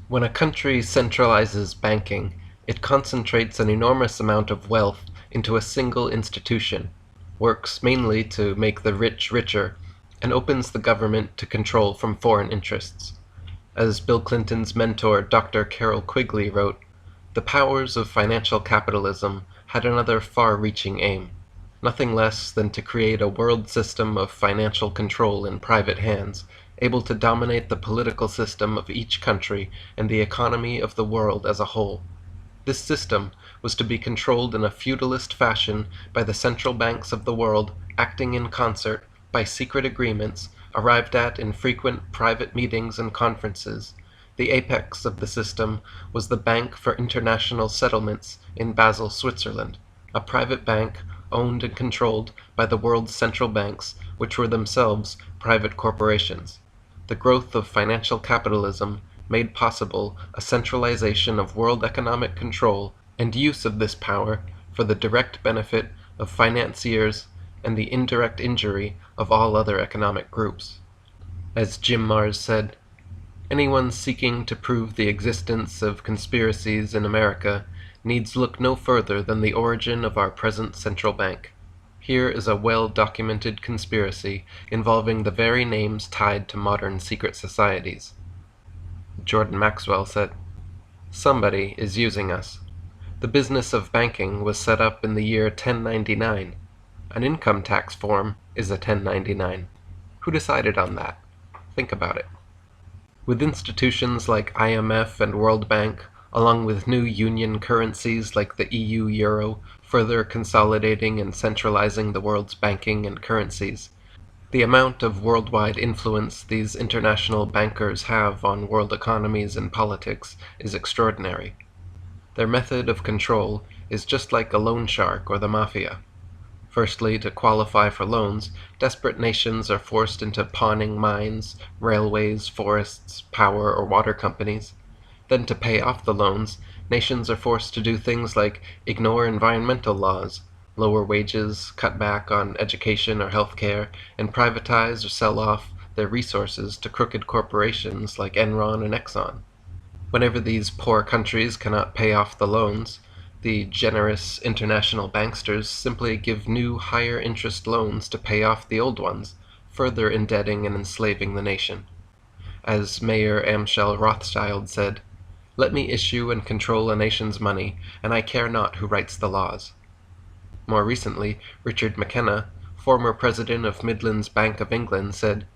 When a country centralizes banking, it concentrates an enormous amount of wealth into a single institution, works mainly to make the rich richer, and opens the government to control from foreign interests. As Bill Clinton's mentor Dr. Carroll Quigley wrote, the powers of financial capitalism had another far-reaching aim, nothing less than to create a world system of financial control in private hands, able to dominate the political system of each country and the economy of the world as a whole. This system was to be controlled in a feudalist fashion by the central banks of the world, acting in concert by secret agreements arrived at in frequent private meetings and conferences. The apex of the system was the Bank for International Settlements in Basel, Switzerland, a private bank owned and controlled by the world's central banks, which were themselves private corporations. The growth of financial capitalism made possible a centralization of world economic control and use of this power for the direct benefit of financiers and the indirect injury of all other economic groups. As Jim Marrs said, anyone seeking to prove the existence of conspiracies in America needs look no further than the origin of our present central bank. Here is a well-documented conspiracy involving the very names tied to modern secret societies. Jordan Maxwell said, "Somebody is using us. The business of banking was set up in the year 1099. An income tax form is a 1099. Who decided on that? Think about it. With institutions like IMF and World Bank, along with new union currencies like the EU euro, further consolidating and centralizing the world's banking and currencies, the amount of worldwide influence these international bankers have on world economies and politics is extraordinary. Their method of control is just like a loan shark or the mafia. Firstly, to qualify for loans, desperate nations are forced into pawning mines, railways, forests, power, or water companies. Then to pay off the loans, nations are forced to do things like ignore environmental laws, lower wages, cut back on education or health care, and privatize or sell off their resources to crooked corporations like Enron and Exxon. Whenever these poor countries cannot pay off the loans, the generous international banksters simply give new higher interest loans to pay off the old ones, further indebting and enslaving the nation. As Mayor Amschel Rothschild said, "Let me issue and control a nation's money, and I care not who writes the laws." More recently, Richard McKenna, former president of Midlands Bank of England, said,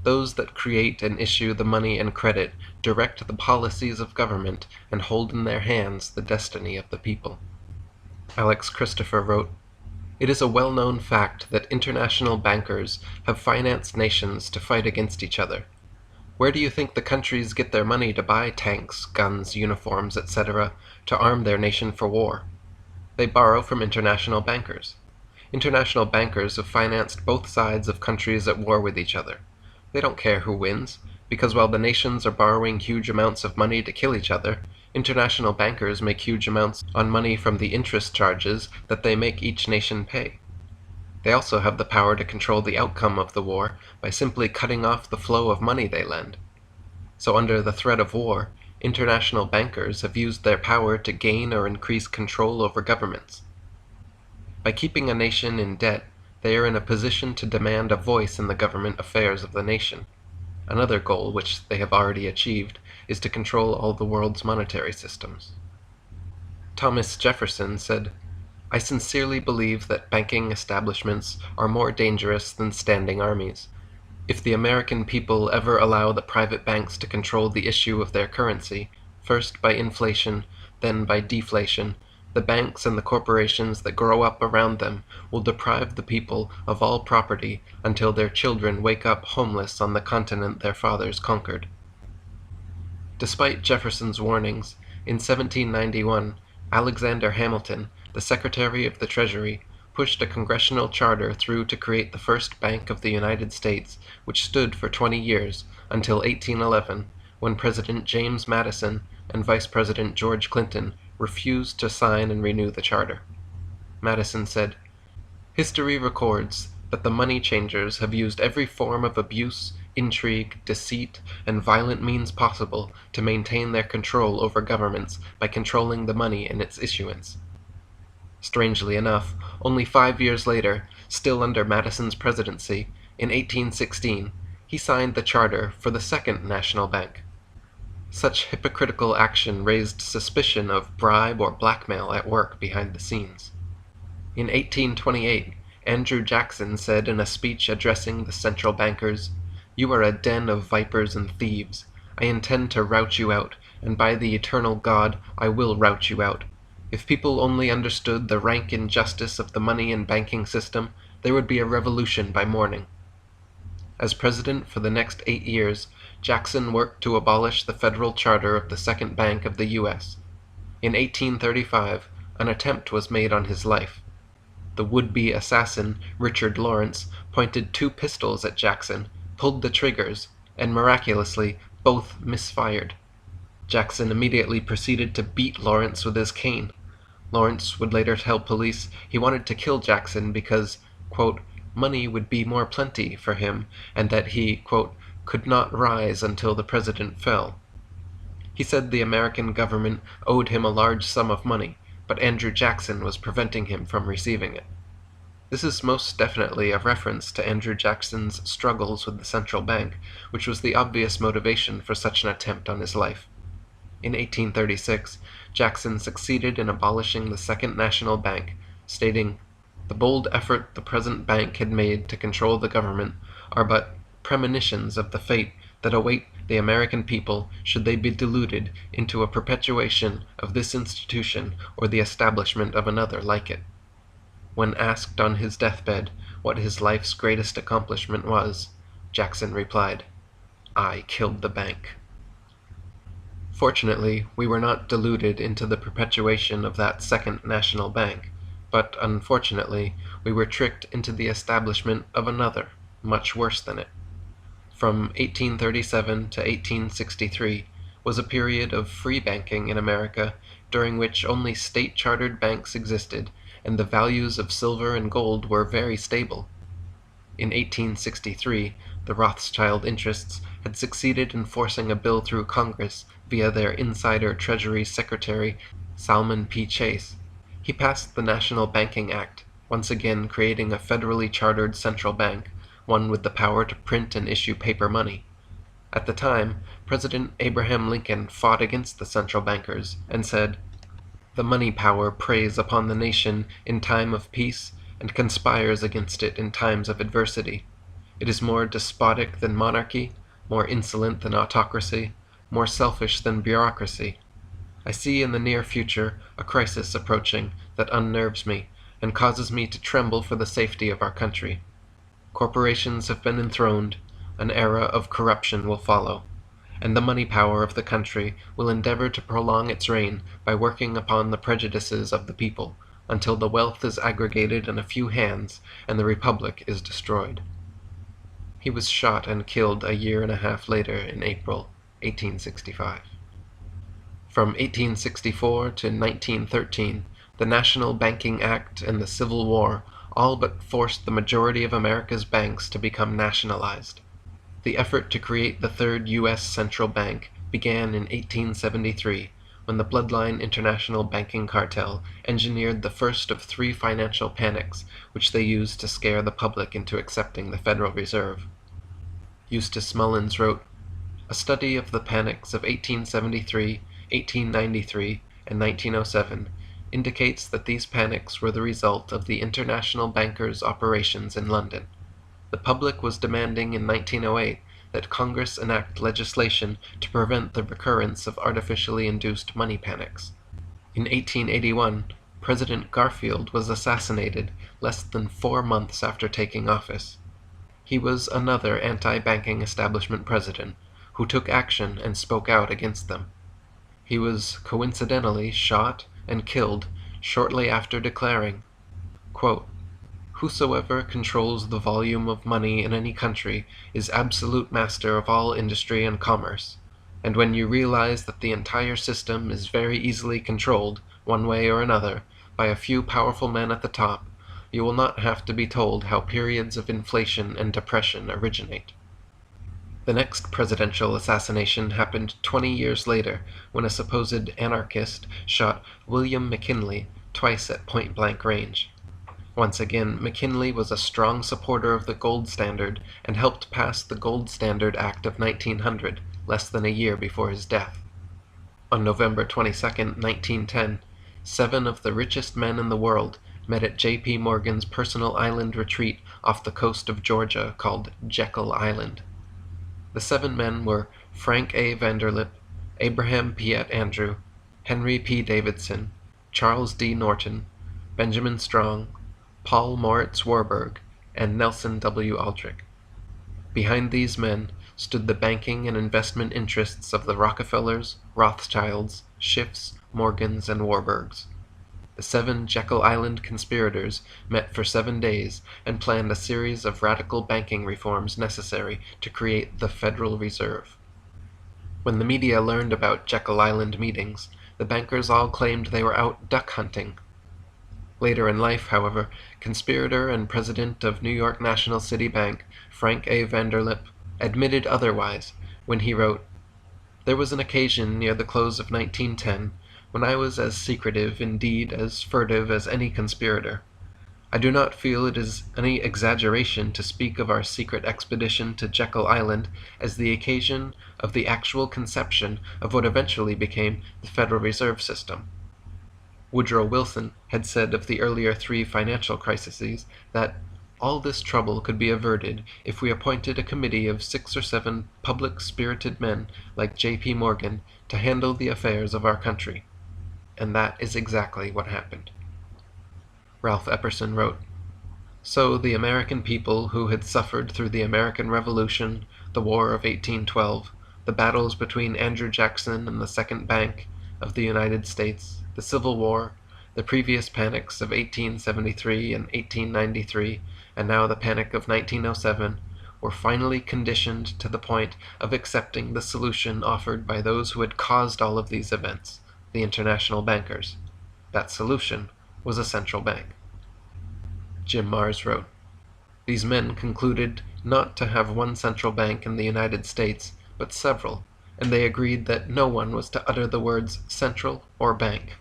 "Those that create and issue the money and credit direct the policies of government and hold in their hands the destiny of the people." Alex Christopher wrote, "It is a well-known fact that international bankers have financed nations to fight against each other. Where do you think the countries get their money to buy tanks, guns, uniforms, etc., to arm their nation for war? They borrow from international bankers. International bankers have financed both sides of countries at war with each other. They don't care who wins, because while the nations are borrowing huge amounts of money to kill each other, international bankers make huge amounts on money from the interest charges that they make each nation pay. They also have the power to control the outcome of the war by simply cutting off the flow of money they lend. So under the threat of war, international bankers have used their power to gain or increase control over governments. By keeping a nation in debt, they are in a position to demand a voice in the government affairs of the nation. Another goal, which they have already achieved, is to control all the world's monetary systems." Thomas Jefferson said, "I sincerely believe that banking establishments are more dangerous than standing armies. If the American people ever allow the private banks to control the issue of their currency, first by inflation, then by deflation, the banks and the corporations that grow up around them will deprive the people of all property until their children wake up homeless on the continent their fathers conquered." Despite Jefferson's warnings, in 1791, Alexander Hamilton, the Secretary of the Treasury, pushed a congressional charter through to create the first Bank of the United States, which stood for 20 years, until 1811, when President James Madison and Vice President George Clinton refused to sign and renew the charter. Madison said, "History records that the money changers have used every form of abuse, intrigue, deceit, and violent means possible to maintain their control over governments by controlling the money and its issuance. Strangely enough, only 5 years later, still under Madison's presidency, in 1816, he signed the charter for the Second National Bank. Such hypocritical action raised suspicion of bribe or blackmail at work behind the scenes. In 1828, Andrew Jackson said in a speech addressing the central bankers, "You are a den of vipers and thieves. I intend to rout you out, and by the eternal God I will rout you out. If people only understood the rank injustice of the money and banking system, there would be a revolution by morning." As president for the next 8 years, Jackson worked to abolish the federal charter of the Second Bank of the U.S. In 1835, an attempt was made on his life. The would-be assassin, Richard Lawrence, pointed 2 pistols at Jackson, pulled the triggers, and miraculously, both misfired. Jackson immediately proceeded to beat Lawrence with his cane. Lawrence would later tell police he wanted to kill Jackson because, quote, money would be more plenty for him, and that he, quote, could not rise until the president fell. He said the American government owed him a large sum of money, but Andrew Jackson was preventing him from receiving it. This is most definitely a reference to Andrew Jackson's struggles with the central bank, which was the obvious motivation for such an attempt on his life. In 1836, Jackson succeeded in abolishing the Second National Bank, stating, "The bold effort the present bank had made to control the government are but premonitions of the fate that await the American people should they be deluded into a perpetuation of this institution or the establishment of another like it." When asked on his deathbed what his life's greatest accomplishment was, Jackson replied, "I killed the bank." Fortunately, we were not deluded into the perpetuation of that Second National Bank, but unfortunately, we were tricked into the establishment of another, much worse than it. From 1837 to 1863 was a period of free banking in America during which only state-chartered banks existed and the values of silver and gold were very stable. In 1863, the Rothschild interests had succeeded in forcing a bill through Congress via their insider Treasury Secretary, Salmon P. Chase. He passed the National Banking Act, once again creating a federally chartered central bank, one with the power to print and issue paper money. At the time, President Abraham Lincoln fought against the central bankers and said, "The money power preys upon the nation in time of peace and conspires against it in times of adversity. It is more despotic than monarchy, more insolent than autocracy, more selfish than bureaucracy. I see in the near future a crisis approaching that unnerves me and causes me to tremble for the safety of our country. Corporations have been enthroned, an era of corruption will follow, and the money power of the country will endeavor to prolong its reign by working upon the prejudices of the people, until the wealth is aggregated in a few hands and the republic is destroyed." He was shot and killed a year and a half later in April 1865. From 1864 to 1913, the National Banking Act and the Civil War all but forced the majority of America's banks to become nationalized. The effort to create the third U.S. central bank began in 1873, when the Bloodline International Banking Cartel engineered the first of 3 financial panics, which they used to scare the public into accepting the Federal Reserve. Eustace Mullins wrote, "A study of the panics of 1873, 1893, and 1907 indicates that these panics were the result of the international bankers' operations in London. The public was demanding in 1908 that Congress enact legislation to prevent the recurrence of artificially induced money panics. In 1881, President Garfield was assassinated less than 4 months after taking office. He was another anti-banking establishment president who took action and spoke out against them. He was coincidentally shot and killed shortly after declaring, quote, "Whosoever controls the volume of money in any country is absolute master of all industry and commerce, and when you realize that the entire system is very easily controlled, one way or another, by a few powerful men at the top, you will not have to be told how periods of inflation and depression originate." The next presidential assassination happened 20 years later when a supposed anarchist shot William McKinley twice at point-blank range. Once again, McKinley was a strong supporter of the gold standard and helped pass the Gold Standard Act of 1900, less than a year before his death. On November 22, 1910, 7 of the richest men in the world met at J.P. Morgan's personal island retreat off the coast of Georgia called Jekyll Island. The 7 men were Frank A. Vanderlip, Abraham Piet Andrew, Henry P. Davidson, Charles D. Norton, Benjamin Strong, Paul Moritz Warburg, and Nelson W. Aldrich. Behind these men stood the banking and investment interests of the Rockefellers, Rothschilds, Schiffs, Morgans, and Warburgs. The 7 Jekyll Island conspirators met for 7 days and planned a series of radical banking reforms necessary to create the Federal Reserve. When the media learned about Jekyll Island meetings, the bankers all claimed they were out duck hunting. Later in life, however, conspirator and president of New York National City Bank, Frank A. Vanderlip, admitted otherwise when he wrote, "There was an occasion near the close of 1910 when I was as secretive, indeed as furtive as any conspirator. I do not feel it is any exaggeration to speak of our secret expedition to Jekyll Island as the occasion of the actual conception of what eventually became the Federal Reserve System." Woodrow Wilson had said of the earlier 3 financial crises that all this trouble could be averted if we appointed a committee of 6 or 7 public-spirited men like J.P. Morgan to handle the affairs of our country. And that is exactly what happened. Ralph Epperson wrote, "So the American people who had suffered through the American Revolution, the War of 1812, the battles between Andrew Jackson and the Second Bank of the United States, the Civil War, the previous panics of 1873 and 1893, and now the panic of 1907, were finally conditioned to the point of accepting the solution offered by those who had caused all of these events, the international bankers. That solution was a central bank." Jim Marrs wrote, "These men concluded not to have one central bank in the United States, but several, and they agreed that no one was to utter the words central or bank.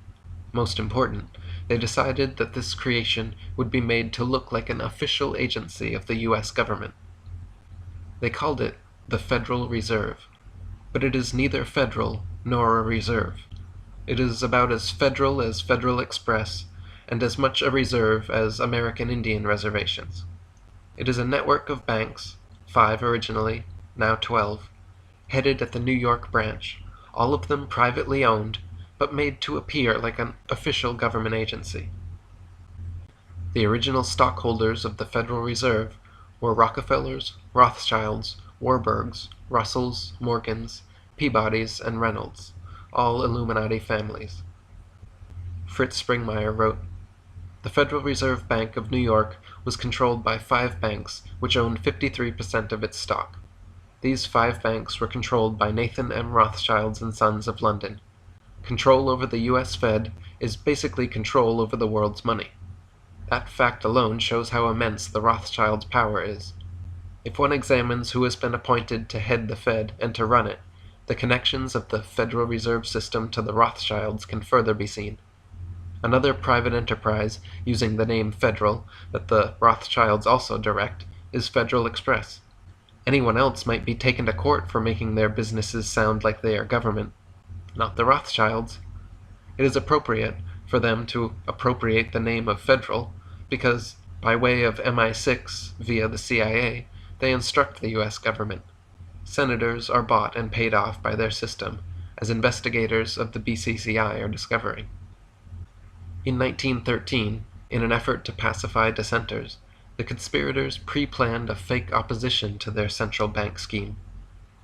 Most important, they decided that this creation would be made to look like an official agency of the U.S. government. They called it the Federal Reserve, but it is neither federal nor a reserve. It is about as federal as Federal Express, and as much a reserve as American Indian reservations. It is a network of banks, 5 originally, now 12, headed at the New York branch, all of them privately owned, but made to appear like an official government agency. The original stockholders of the Federal Reserve were Rockefellers, Rothschilds, Warburgs, Russells, Morgans, Peabodys, and Reynolds, all Illuminati families." Fritz Springmeier wrote, "The Federal Reserve Bank of New York was controlled by 5 banks which owned 53% of its stock. These 5 banks were controlled by Nathan M. Rothschilds and Sons of London. Control over the U.S. Fed is basically control over the world's money. That fact alone shows how immense the Rothschilds' power is. If one examines who has been appointed to head the Fed and to run it, the connections of the Federal Reserve System to the Rothschilds can further be seen. Another private enterprise using the name Federal that the Rothschilds also direct is Federal Express. Anyone else might be taken to court for making their businesses sound like they are government, not the Rothschilds. It is appropriate for them to appropriate the name of Federal because, by way of MI6 via the CIA, they instruct the U.S. government. Senators are bought and paid off by their system, as investigators of the BCCI are discovering. In 1913, in an effort to pacify dissenters, the conspirators pre-planned a fake opposition to their central bank scheme.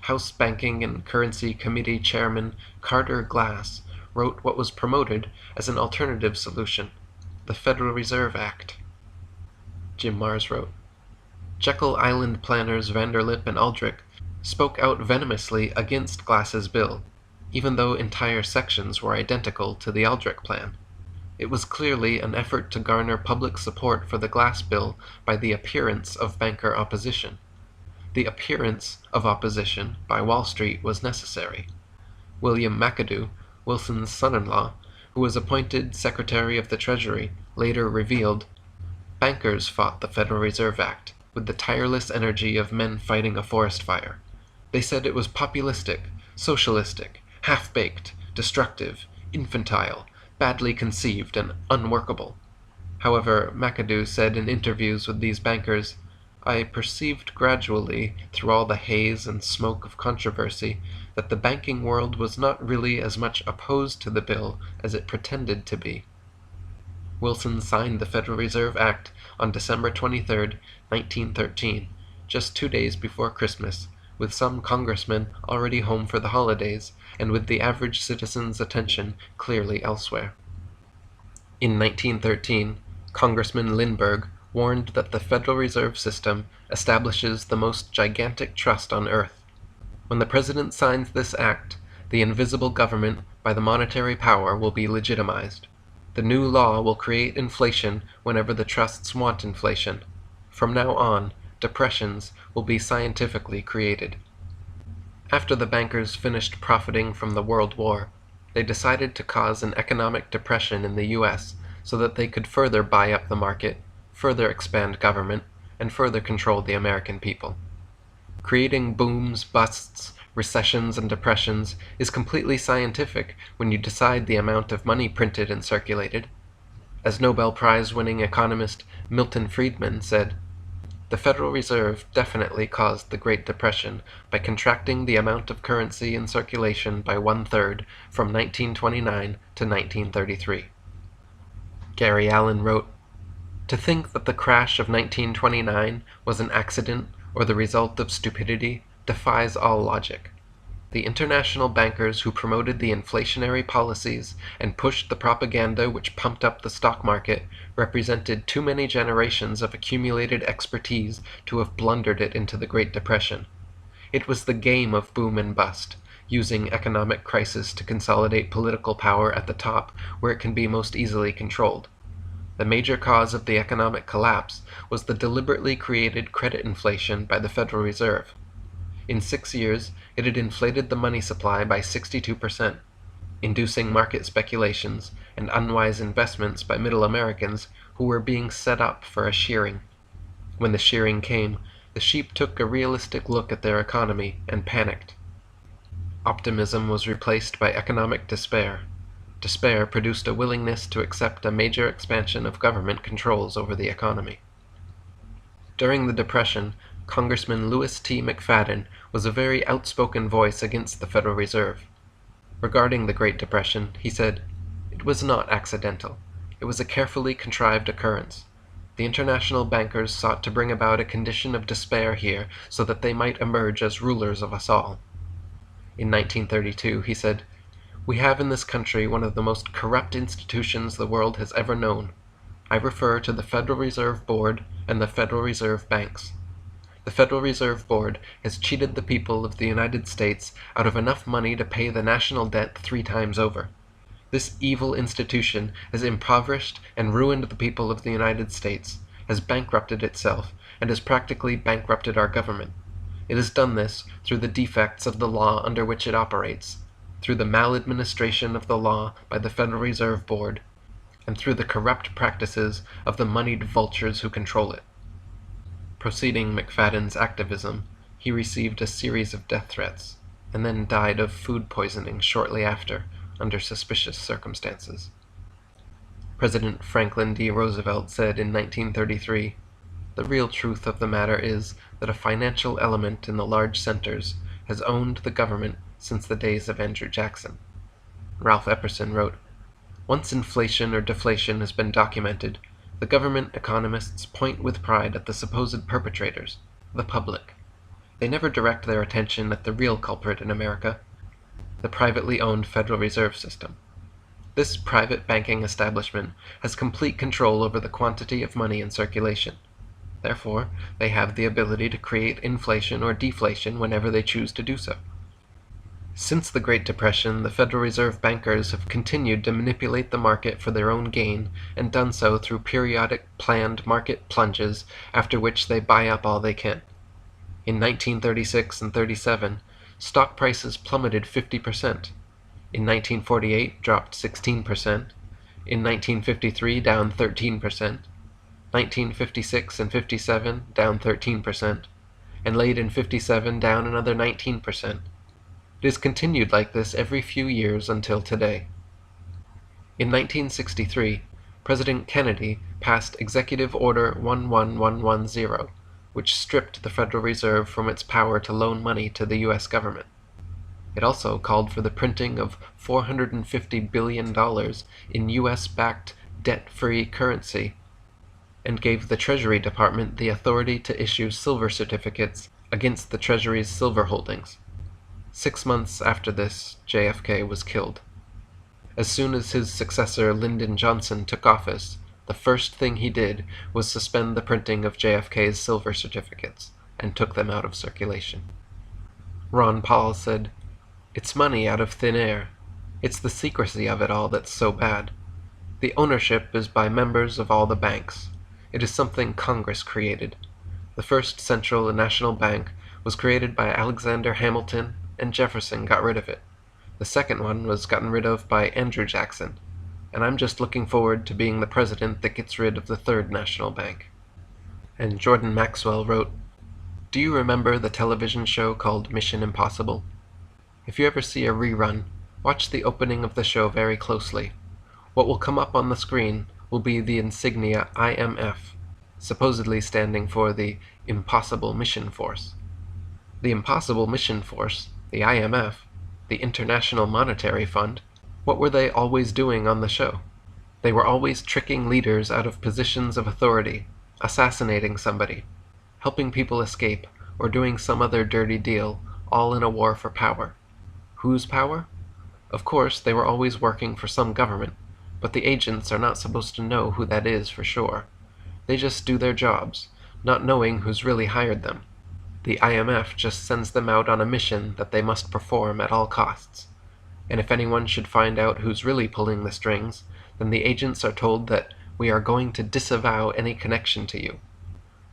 House Banking and Currency Committee Chairman Carter Glass wrote what was promoted as an alternative solution, the Federal Reserve Act. Jim Marrs wrote, "Jekyll Island planners Vanderlip and Aldrich spoke out venomously against Glass's bill, even though entire sections were identical to the Aldrich plan. It was clearly an effort to garner public support for the Glass bill by the appearance of banker opposition. the appearance of opposition by Wall Street was necessary. William McAdoo, Wilson's son-in-law, who was appointed Secretary of the Treasury, later revealed, "Bankers fought the Federal Reserve Act with the tireless energy of men fighting a forest fire. They said it was populistic, socialistic, half-baked, destructive, infantile, badly conceived, and unworkable." However, McAdoo said in interviews with these bankers, "I perceived gradually, through all the haze and smoke of controversy, that the banking world was not really as much opposed to the bill as it pretended to be." Wilson signed the Federal Reserve Act on December 23, 1913, just 2 days before Christmas, with some congressmen already home for the holidays, and with the average citizen's attention clearly elsewhere. In 1913, Congressman Lindbergh warned that the Federal Reserve System establishes the most gigantic trust on earth. When the President signs this act, the invisible government by the monetary power will be legitimized. The new law will create inflation whenever the trusts want inflation. From now on, depressions will be scientifically created. After the bankers finished profiting from the World War, they decided to cause an economic depression in the U.S. so that they could further buy up the market, further expand government, and further control the American people. Creating booms, busts, recessions, and depressions is completely scientific when you decide the amount of money printed and circulated. As Nobel Prize-winning economist Milton Friedman said, "The Federal Reserve definitely caused the Great Depression by contracting the amount of currency in circulation by 1/3 from 1929 to 1933. Gary Allen wrote, "To think that the crash of 1929 was an accident or the result of stupidity defies all logic. The international bankers who promoted the inflationary policies and pushed the propaganda which pumped up the stock market represented too many generations of accumulated expertise to have blundered it into the Great Depression. It was the game of boom and bust, using economic crisis to consolidate political power at the top where it can be most easily controlled. The major cause of the economic collapse was the deliberately created credit inflation by the Federal Reserve. In 6 years, it had inflated the money supply by 62%, inducing market speculations and unwise investments by middle Americans who were being set up for a shearing. When the shearing came, the sheep took a realistic look at their economy and panicked. Optimism was replaced by economic despair. Despair produced a willingness to accept a major expansion of government controls over the economy." During the Depression, Congressman Louis T. McFadden was a very outspoken voice against the Federal Reserve. Regarding the Great Depression, he said, "It was not accidental. It was a carefully contrived occurrence. The international bankers sought to bring about a condition of despair here so that they might emerge as rulers of us all." In 1932, he said, "We have in this country one of the most corrupt institutions the world has ever known. I refer to the Federal Reserve Board and the Federal Reserve Banks. The Federal Reserve Board has cheated the people of the United States out of enough money to pay the national debt 3 times over. This evil institution has impoverished and ruined the people of the United States, has bankrupted itself, and has practically bankrupted our government. It has done this through the defects of the law under which it operates, through the maladministration of the law by the Federal Reserve Board, and through the corrupt practices of the moneyed vultures who control it." Proceeding McFadden's activism, he received a series of death threats, and then died of food poisoning shortly after, under suspicious circumstances. President Franklin D. Roosevelt said in 1933, "The real truth of the matter is that a financial element in the large centers has owned the government since the days of Andrew Jackson." Ralph Epperson wrote, "Once inflation or deflation has been documented, the government economists point with pride at the supposed perpetrators, the public. They never direct their attention at the real culprit in America, the privately owned Federal Reserve System. This private banking establishment has complete control over the quantity of money in circulation. Therefore, they have the ability to create inflation or deflation whenever they choose to do so. Since the Great Depression, the Federal Reserve bankers have continued to manipulate the market for their own gain, and done so through periodic planned market plunges, after which they buy up all they can. In 1936 and 37, stock prices plummeted 50%. In 1948, dropped 16%. In 1953, down 13%. 1956 and 57, down 13%. And late in 57, down another 19%. It has continued like this every few years until today. In 1963, President Kennedy passed Executive Order 11110, which stripped the Federal Reserve from its power to loan money to the U.S. government. It also called for the printing of $450 billion in U.S.-backed debt-free currency, and gave the Treasury Department the authority to issue silver certificates against the Treasury's silver holdings. 6 months after this, JFK was killed. As soon as his successor Lyndon Johnson took office, the first thing he did was suspend the printing of JFK's silver certificates, and took them out of circulation. Ron Paul said, "It's money out of thin air. It's the secrecy of it all that's so bad. The ownership is by members of all the banks. It is something Congress created. The first central and national bank was created by Alexander Hamilton, and Jefferson got rid of it. The second one was gotten rid of by Andrew Jackson, and I'm just looking forward to being the president that gets rid of the third national bank." And Jordan Maxwell wrote, "Do you remember the television show called Mission Impossible? If you ever see a rerun, watch the opening of the show very closely. What will come up on the screen will be the insignia IMF, supposedly standing for the Impossible Mission Force. The Impossible Mission Force, the IMF, the International Monetary Fund, what were they always doing on the show? They were always tricking leaders out of positions of authority, assassinating somebody, helping people escape, or doing some other dirty deal, all in a war for power. Whose power? Of course, they were always working for some government, but the agents are not supposed to know who that is for sure. They just do their jobs, not knowing who's really hired them. The IMF just sends them out on a mission that they must perform at all costs. And if anyone should find out who's really pulling the strings, then the agents are told that we are going to disavow any connection to you.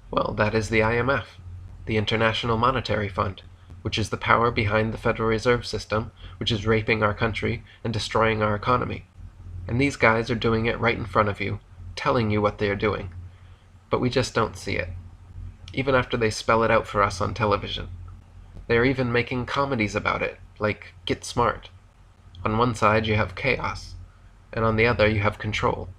Well, that is the IMF, the International Monetary Fund, which is the power behind the Federal Reserve System, which is raping our country and destroying our economy. And these guys are doing it right in front of you, telling you what they are doing. But we just don't see it, even after they spell it out for us on television. They are even making comedies about it, like Get Smart. On one side you have chaos, and on the other you have control.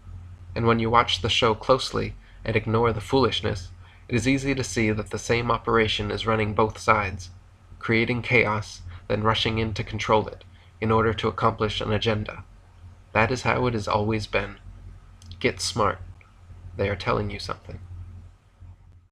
And when you watch the show closely and ignore the foolishness, it is easy to see that the same operation is running both sides, creating chaos, then rushing in to control it, in order to accomplish an agenda. That is how it has always been. Get smart. They are telling you something.